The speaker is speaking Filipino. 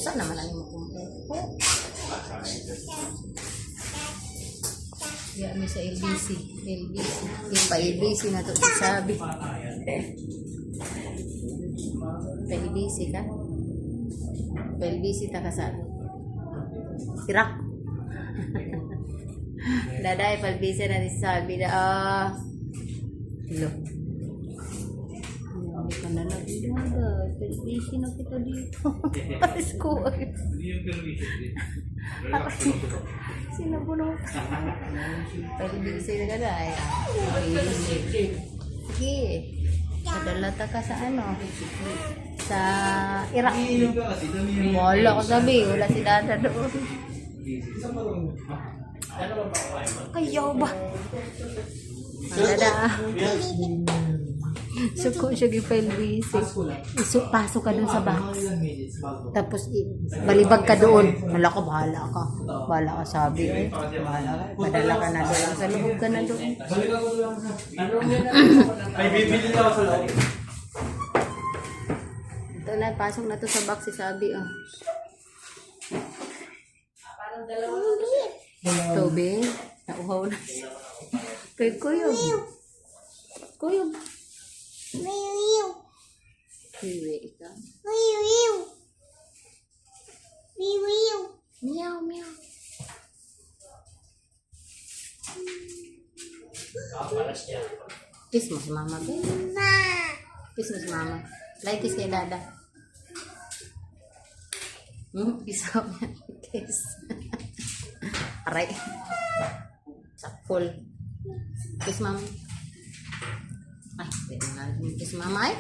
Saan naman ang mo kumuha? Diyan mi sa LBC. Yung pa LBC na to sabi. Pa LBC ka? Pa LBC ta ka sa Irak. Daday pa LBC na sabi na hello. Hindi ka na nagdaga. Pa LBC na kita dito. School. Sinabunod. Pwede bisa na gada. Sige. Padala ta ka sa ano? Sa Iraq. Wala ko sabi. Wala si Dada doon. Ayaw ba? Ang Dada. Suko siya gipelbisi. Pasok ka dun sa box. Tapos balibag ka doon. Wala ka, bahala ka. Bahala ka sabi eh. Bahala ka. Madala ka na doon. Sa loob ka na doon. Ay, bibili na ako sa loob. Ito na, pasok na to sa box si sabi oh. Tubig. Nauhaw na. Kay Kuyog. Kuyog. Wiwi ikaw. Meow, meow. Kiss mo si mama, babe. Kiss mo si mama. Like kiss kay Dada. Kiss mo niya. Kiss. Aray. Sakpol. Kiss mama. Ay, pwede nga. Kiss mama ay.